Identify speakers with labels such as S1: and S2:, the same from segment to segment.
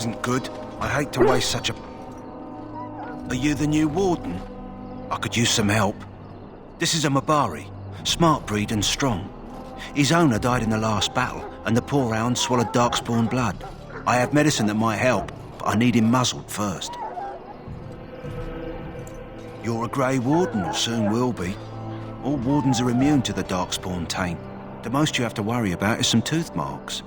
S1: isn't good. I'd hate to waste such a... Are you the new Warden? I could use some help. This is a Mabari, smart breed and strong. His owner died in the last battle, and the poor hound swallowed darkspawn blood. I have medicine that might help, but I need him muzzled first. You're a Grey Warden, or soon will be. All Wardens are immune to the darkspawn taint. The most you have to worry about is some tooth marks.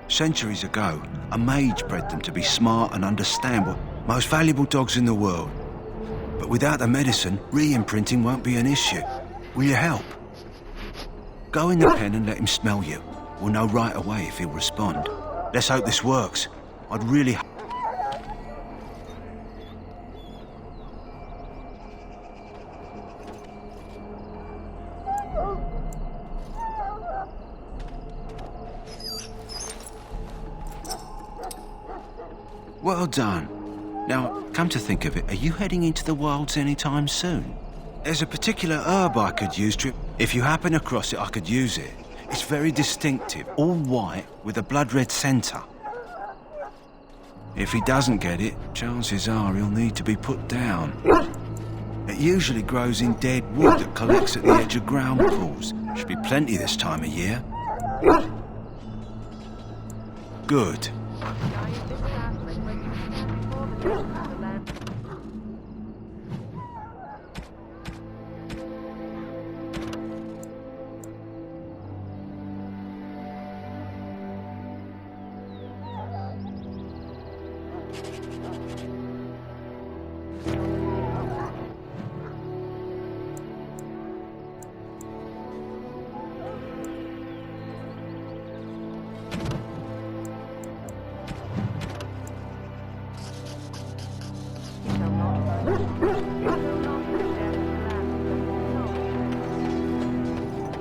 S1: Centuries ago, a mage bred them to be smart and understand what most valuable dogs in the world. But without the medicine, re-imprinting won't be an issue. Will you help? Go in the pen and let him smell you. We'll know right away if he'll respond. Let's hope this works. I'd really... Well done. Now, come to think of it, are you heading into the wilds anytime soon? There's a particular herb I could use to... If you happen across it, I could use it. It's very distinctive, all white with a blood-red centre. If he doesn't get it, chances are he'll need to be put down. It usually grows in dead wood that collects at the edge of ground pools. Should be plenty this time of year. Good.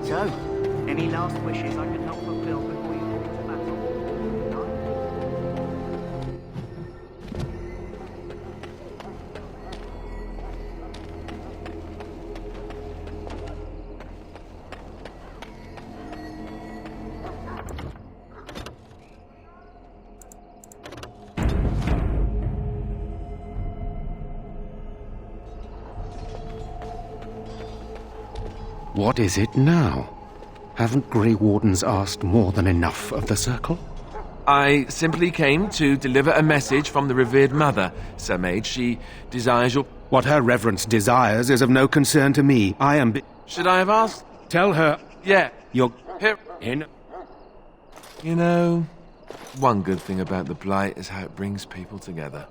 S2: So, any last wishes I could help fulfill before you go into battle?
S3: What is it now? Haven't Grey Wardens asked more than enough of the Circle?
S4: I simply came to deliver a message from the revered mother, Sir Mage. She desires your...
S3: What her reverence desires is of no concern to me. I am...
S4: Should I have asked?
S3: Tell her...
S4: Yeah.
S3: You're...
S4: Here.
S3: In...
S4: You know, one good thing about the Blight is how it brings people together.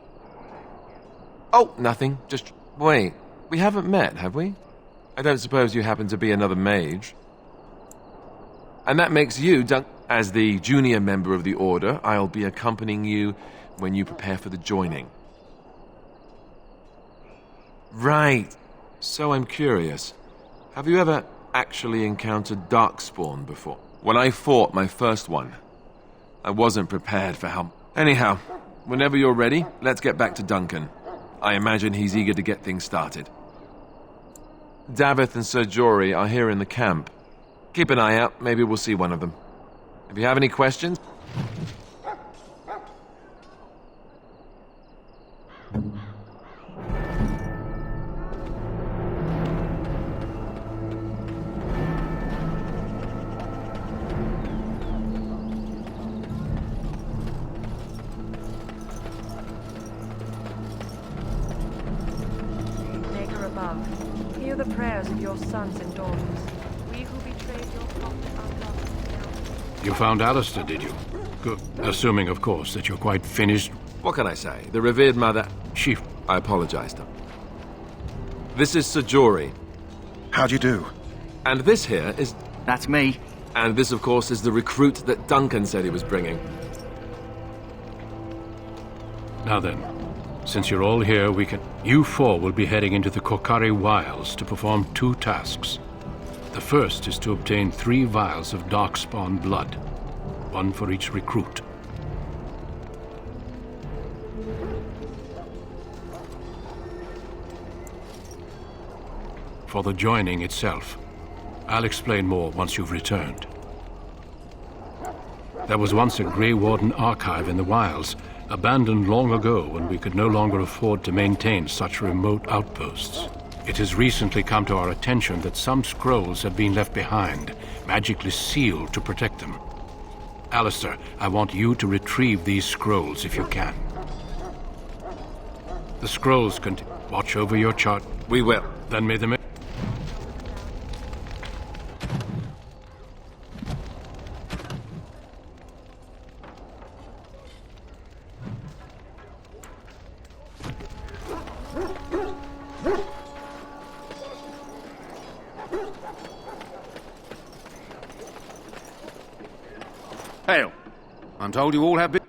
S4: Oh, nothing. Just... Wait. We haven't met, have we? I don't suppose you happen to be another mage. And that makes you, as the junior member of the Order, I'll be accompanying you when you prepare for the joining. Right. So I'm curious. Have you ever actually encountered Darkspawn before? When I fought my first one, I wasn't prepared for how... Anyhow, whenever you're ready, let's get back to Duncan. I imagine he's eager to get things started. Davith and Sir Jory are here in the camp. Keep an eye out, maybe we'll see one of them. If you have any questions...
S5: Maker above, hear the prayers of your sons and daughters. We who betrayed your prophet are lost.
S6: You found Alistair, did you? Good. Assuming, of course, that you're quite finished.
S4: What can I say? The revered mother...
S6: She...
S4: I apologize to her. This is Sir Jory.
S1: How'd you do?
S4: And this here is...
S2: That's me.
S4: And this, of course, is the recruit that Duncan said he was bringing.
S6: Now then, since you're all here, we can... You four will be heading into the Kokari Wilds to perform 2 tasks. The first is to obtain 3 vials of Darkspawn blood, 1 for each recruit. For the joining itself, I'll explain more once you've returned. There was once a Grey Warden archive in the wilds, abandoned long ago when we could no longer afford to maintain such remote outposts. It has recently come to our attention that some scrolls have been left behind, magically sealed to protect them. Alistair, I want you to retrieve these scrolls if you can. The scrolls can watch over your chart.
S4: We will.
S6: Then may the...
S3: Hail. I'm told you all have been...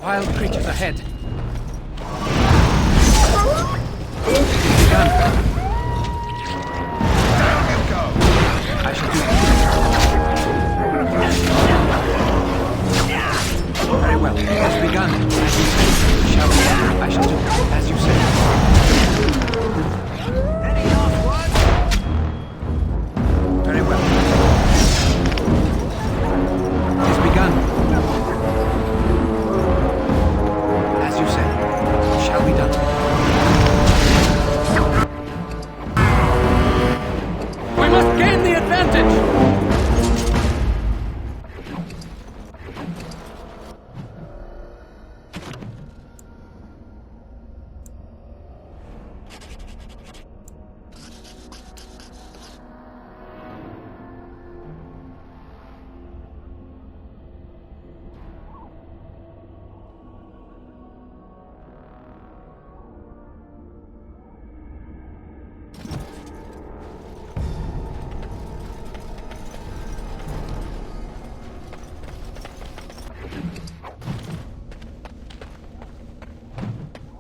S7: Wild creatures ahead. I shall do it. Very well. It has begun. As you say. Shall we? I shall do it. As you say.
S2: Any last words?
S7: Very well. It has begun. As you say. Shall be done. We must gain the advantage!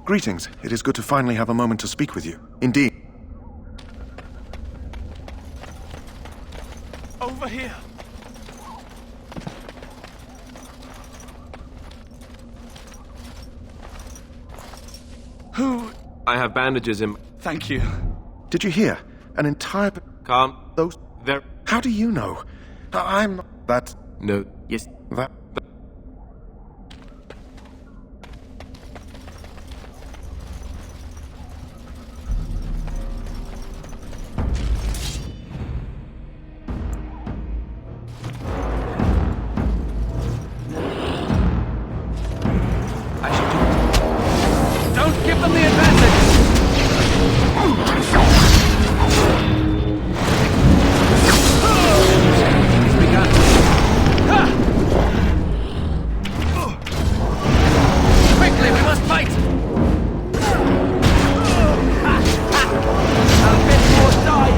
S8: Greetings. It is good to finally have a moment to speak with you. Indeed.
S2: Over here.
S8: Who?
S4: I have bandages in...
S2: Thank you.
S8: Did you hear? An entire...
S4: Calm.
S8: Those...
S4: There...
S8: How do you know? I'm... That...
S4: No. Yes.
S8: That...
S7: I shall do it. Don't give them the advantage! It's begun. Quickly, we must fight! A bit more die!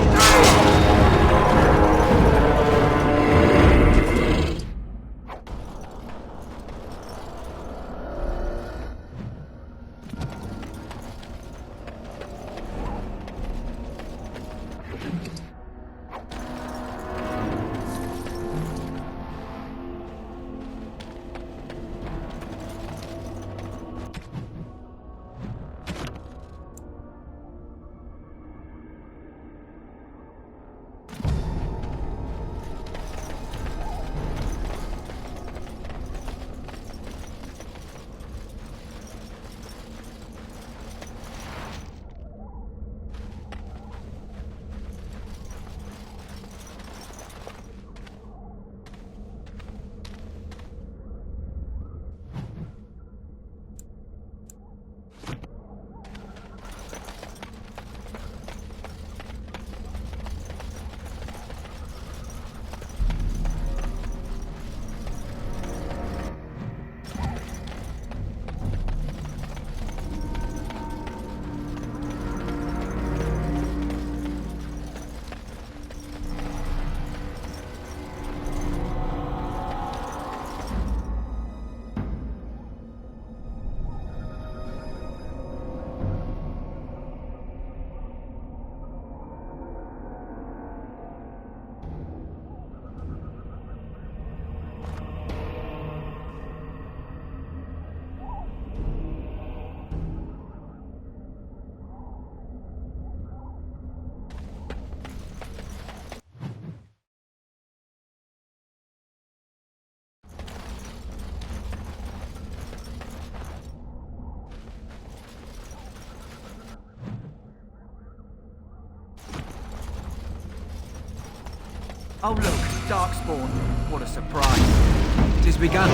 S7: Oh look, Darkspawn. What a surprise. It has begun.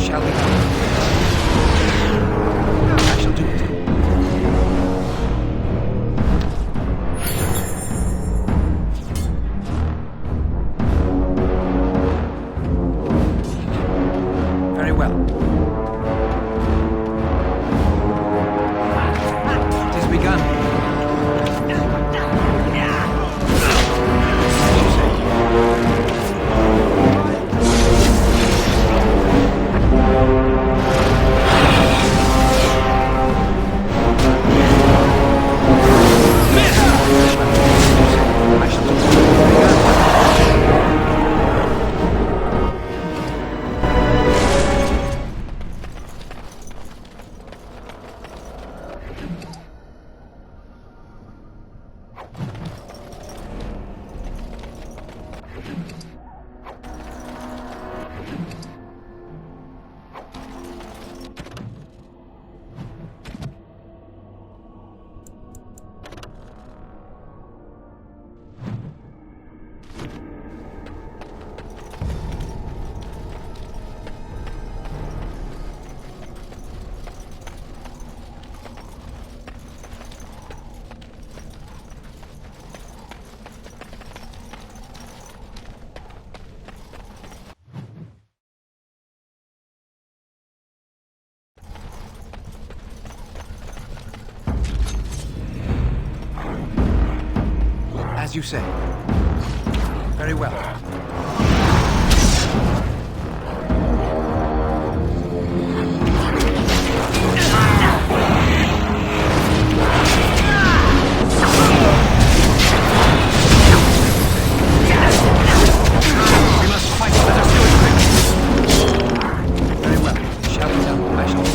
S7: Shall we go? I shall do it. Very well. It has begun. I shall do as you say. Very well. We must fight. Let us do it quickly. Very well. Shall we tell? I shall.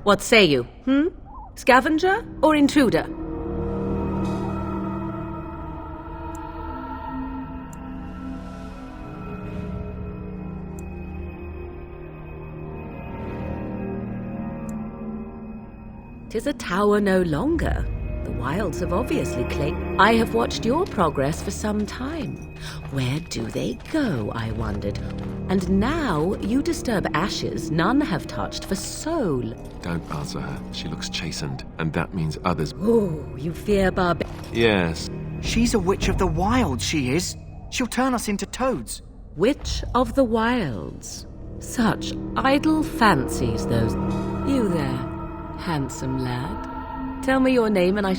S9: What say you, Scavenger or intruder? Tis a tower no longer. The wilds have obviously claimed. I have watched your progress for some time. Where do they go, I wondered. And now you disturb ashes none have touched for so.
S4: Don't answer her. She looks chastened, and that means others.
S9: Oh, you fear
S4: Yes.
S2: She's a witch of the wild, she is. She'll turn us into toads.
S9: Witch of the Wilds. Such idle fancies, those. You there, handsome lad. Tell me your name and I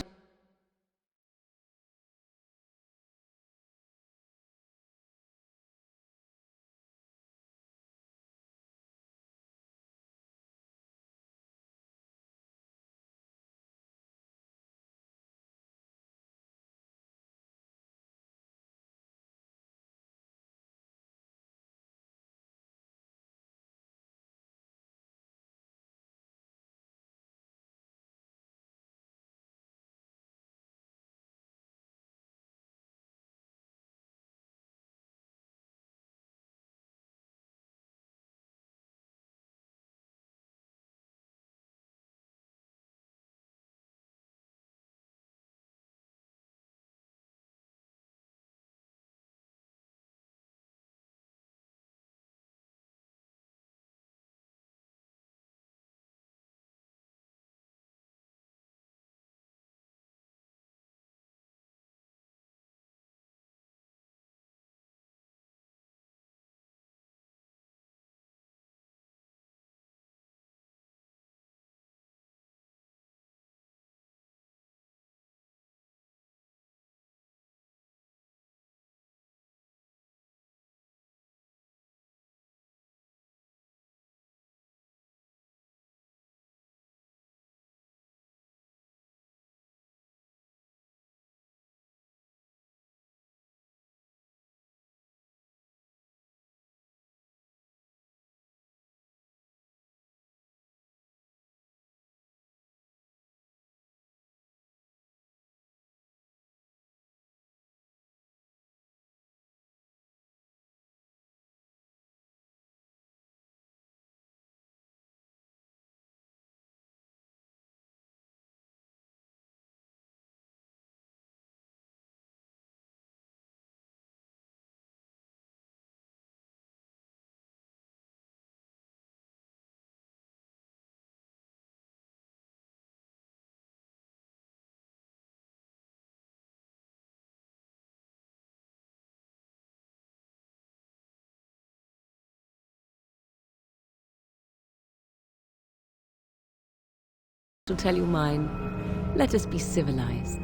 S9: I'll tell you mine. Let us be civilized.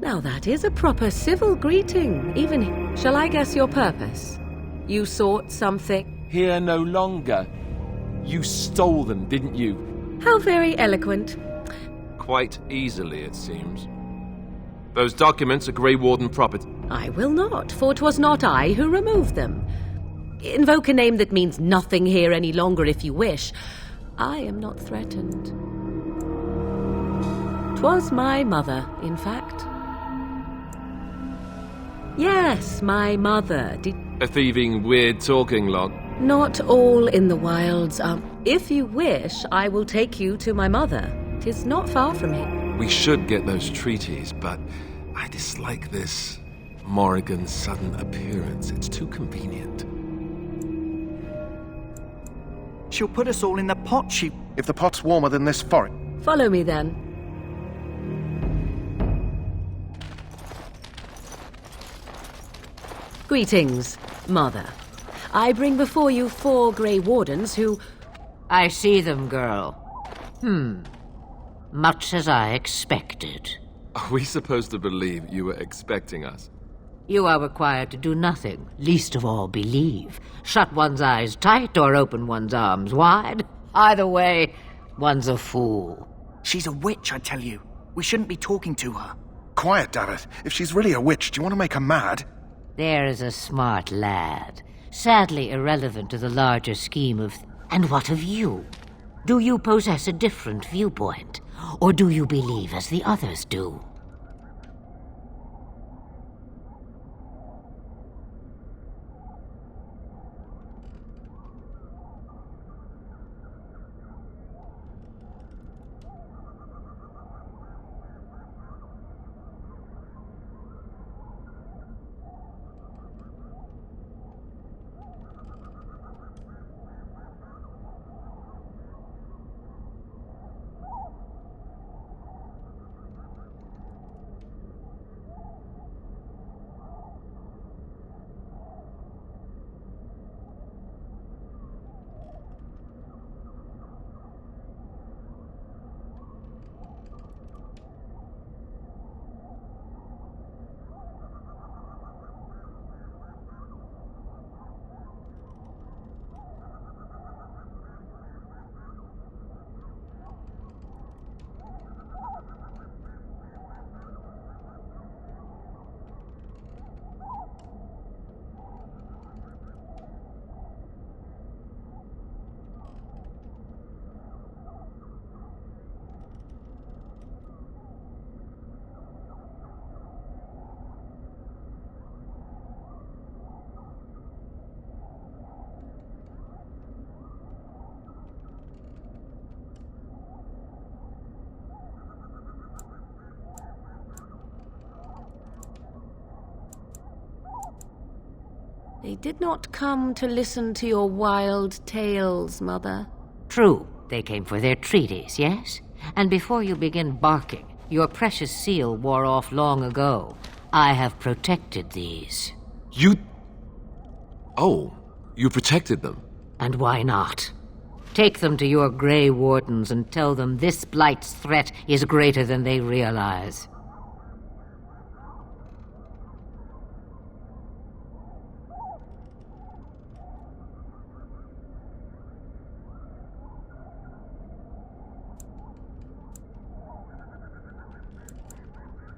S9: Now that is a proper civil greeting, even... Shall I guess your purpose? You sought something?
S4: Here no longer. You stole them, didn't you?
S9: How very eloquent.
S4: Quite easily, it seems. Those documents are Grey Warden property.
S9: I will not, for 'twas not I who removed them. Invoke a name that means nothing here any longer if you wish. I am not threatened. 'Twas my mother, in fact. Yes, my mother.
S4: A thieving, weird-talking lot.
S9: Not all in the wilds. If you wish, I will take you to my mother. 'Tis not far from here.
S4: We should get those treaties, but I dislike this Morrigan's sudden appearance. It's too convenient.
S2: She'll put us all in the pot,
S8: If the pot's warmer than this forest...
S9: Follow me then. Greetings, Mother. I bring before you 4 Grey Wardens who...
S10: I see them, girl. Much as I expected.
S4: Are we supposed to believe you were expecting us?
S10: You are required to do nothing, least of all believe. Shut one's eyes tight or open one's arms wide. Either way, one's a fool.
S2: She's a witch, I tell you. We shouldn't be talking to her.
S8: Quiet, Davith. If she's really a witch, do you want to make her mad?
S10: There is a smart lad, sadly irrelevant to the larger scheme of... And what of you? Do you possess a different viewpoint? Or do you believe as the others do?
S9: They did not come to listen to your wild tales, Mother.
S10: True, they came for their treaties, yes? And before you begin barking, your precious seal wore off long ago. I have protected these.
S4: You... Oh, you protected them?
S10: And why not? Take them to your Grey Wardens and tell them this Blight's threat is greater than they realize.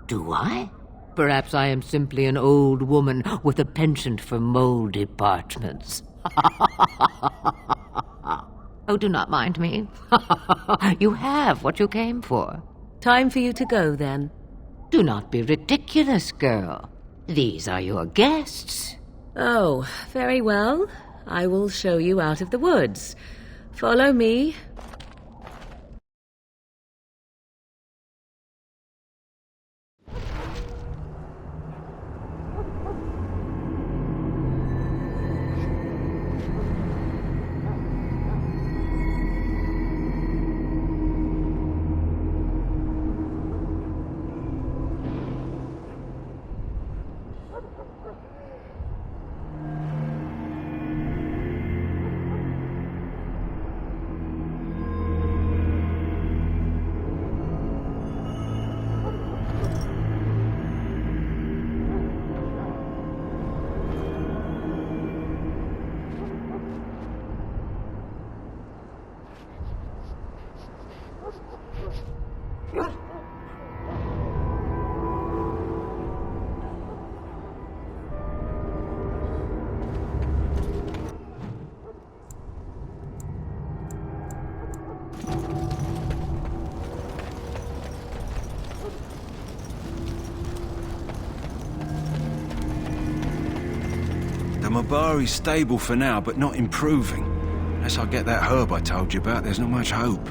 S10: Do I? Perhaps I am simply an old woman with a penchant for mole departments. Oh, do not mind me. You have what you came for.
S9: Time for you to go, then.
S10: Do not be ridiculous, girl. These are your guests.
S9: Oh, very well. I will show you out of the woods. Follow me.
S1: Mabari's stable for now, but not improving. Unless I get that herb I told you about, there's not much hope.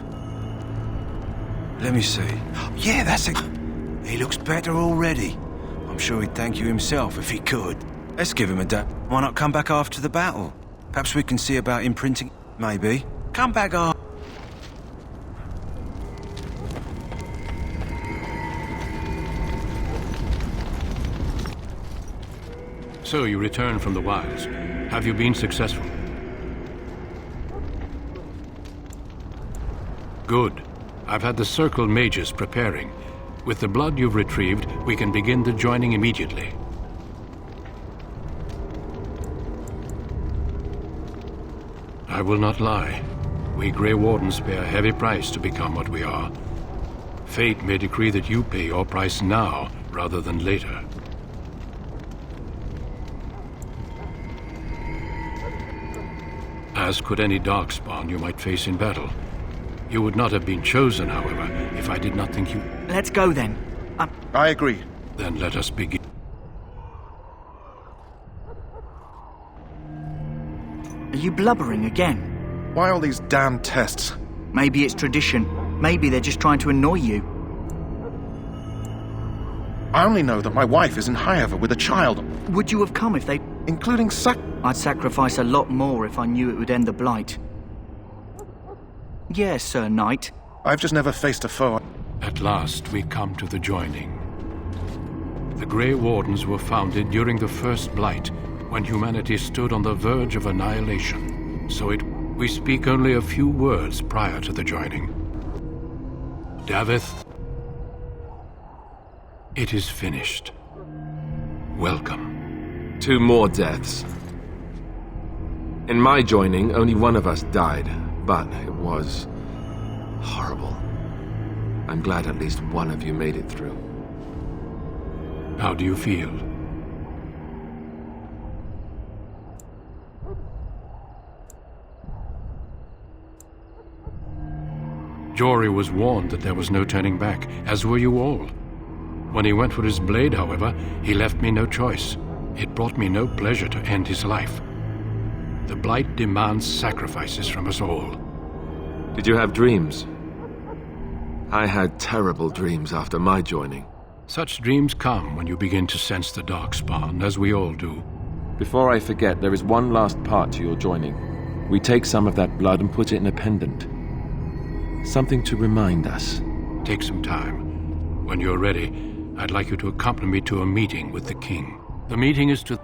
S1: Let me see. Yeah, that's it. He looks better already. I'm sure he'd thank you himself if he could. Let's give him a day. Why not come back after the battle? Perhaps we can see about imprinting... Maybe. Come back after...
S6: So you returned from the wilds. Have you been successful? Good. I've had the Circle mages preparing. With the blood you've retrieved, we can begin the joining immediately. I will not lie. We Grey Wardens pay a heavy price to become what we are. Fate may decree that you pay your price now, rather than later. As could any darkspawn you might face in battle. You would not have been chosen, however, if I did not think you...
S7: Let's go then.
S8: I agree.
S6: Then let us begin.
S7: Are you blubbering again?
S8: Why all these damn tests?
S7: Maybe it's tradition. Maybe they're just trying to annoy you.
S8: I only know that my wife is in Highever with a child.
S7: Would you have come if they...
S8: Including
S7: I'd sacrifice a lot more if I knew it would end the Blight. Yes, Sir Knight.
S8: I've just never faced a foe.
S6: At last, we come to the joining. The Grey Wardens were founded during the First Blight, when humanity stood on the verge of annihilation. So we speak only a few words prior to the joining. Davith, it is finished. Welcome.
S4: 2 more deaths. In my joining, only one of us died, but it was horrible. I'm glad at least one of you made it through.
S6: How do you feel? Jory was warned that there was no turning back, as were you all. When he went for his blade, however, he left me no choice. It brought me no pleasure to end his life. The Blight demands sacrifices from us all.
S4: Did you have dreams? I had terrible dreams after my joining.
S6: Such dreams come when you begin to sense the darkspawn, as we all do.
S4: Before I forget, there is one last part to your joining. We take some of that blood and put it in a pendant. Something to remind us.
S6: Take some time. When you're ready, I'd like you to accompany me to a meeting with the king. The meeting is to...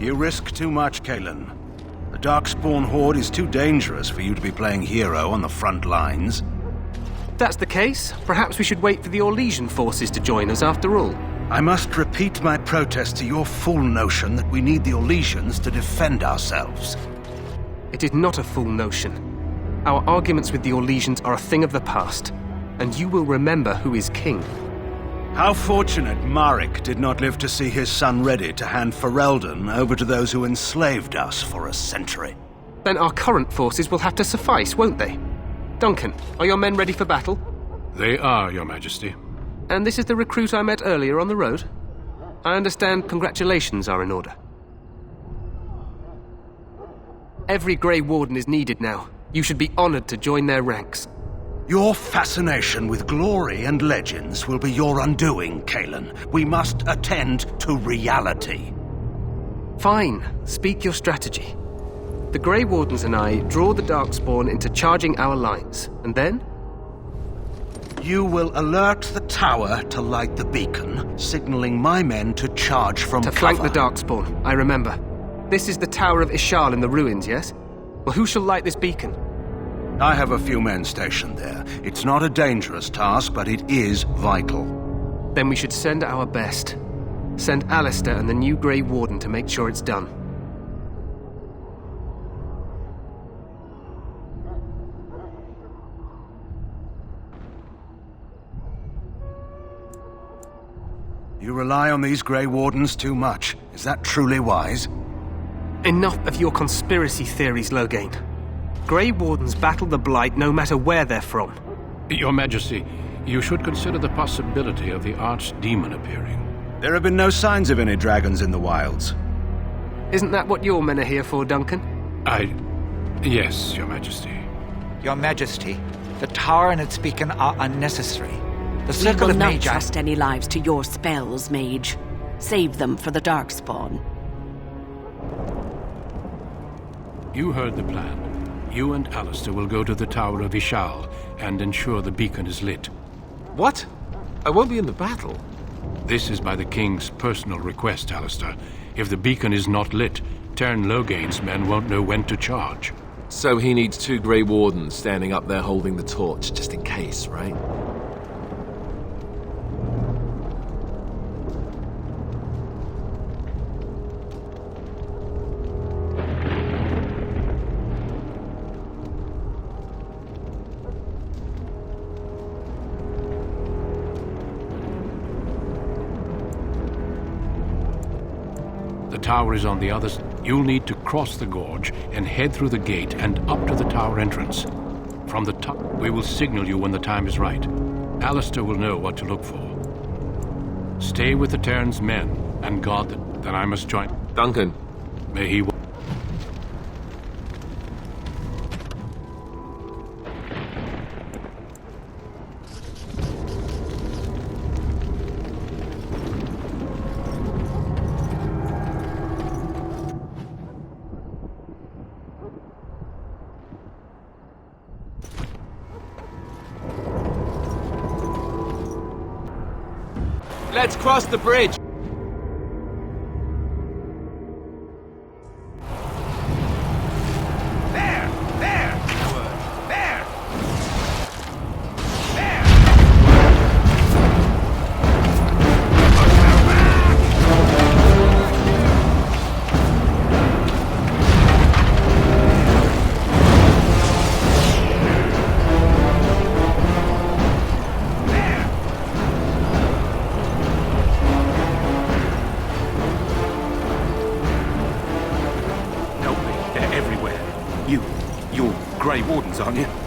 S1: You risk too much, Kalen. The Darkspawn Horde is too dangerous for you to be playing hero on the front lines.
S11: If that's the case, perhaps we should wait for the Orlesian forces to join us after all.
S1: I must repeat my protest to your fool notion that we need the Orlesians to defend ourselves.
S11: It is not a fool notion. Our arguments with the Orlesians are a thing of the past, and you will remember who is king.
S1: How fortunate Marek did not live to see his son ready to hand Ferelden over to those who enslaved us for a century.
S11: Then our current forces will have to suffice, won't they? Duncan, are your men ready for battle?
S6: They are, Your Majesty.
S11: And this is the recruit I met earlier on the road? I understand congratulations are in order. Every Grey Warden is needed now. You should be honored to join their ranks.
S1: Your fascination with glory and legends will be your undoing, Kalen. We must attend to reality.
S11: Fine. Speak your strategy. The Grey Wardens and I draw the Darkspawn into charging our lines, and then?
S1: You will alert the tower to light the beacon, signaling my men to charge from cover.
S11: To flank the Darkspawn, I remember. This is the Tower of Ishal in the ruins, yes? Well, who shall light this beacon?
S1: I have a few men stationed there. It's not a dangerous task, but it is vital.
S11: Then we should send our best. Send Alistair and the new Grey Warden to make sure it's done.
S1: You rely on these Grey Wardens too much. Is that truly wise?
S11: Enough of your conspiracy theories, Loghain. Grey Wardens battle the Blight no matter where they're from.
S6: Your Majesty, you should consider the possibility of the Archdemon appearing.
S1: There have been no signs of any dragons in the wilds.
S11: Isn't that what your men are here for, Duncan?
S6: Yes, Your Majesty.
S7: Your Majesty, the tower and its beacon are unnecessary. The
S12: We
S7: circle
S12: will
S7: of
S12: not
S7: Magi...
S12: trust any lives to your spells, mage. Save them for the Darkspawn.
S6: You heard the plan. You and Alistair will go to the Tower of Ishal and ensure the beacon is lit.
S4: What? I won't be in the battle.
S6: This is by the King's personal request, Alistair. If the beacon is not lit, Tern Loghain's men won't know when to charge.
S4: So he needs 2 Grey Wardens standing up there holding the torch, just in case, right?
S6: The tower is on the other side. You'll need to cross the gorge and head through the gate and up to the tower entrance. From the top, we will signal you when the time is right. Alistair will know what to look for. Stay with the Tern's men and guard them. Then I must join.
S4: Duncan.
S6: May he...
S4: Let's cross the bridge!
S13: There! There! There!
S1: aren't you?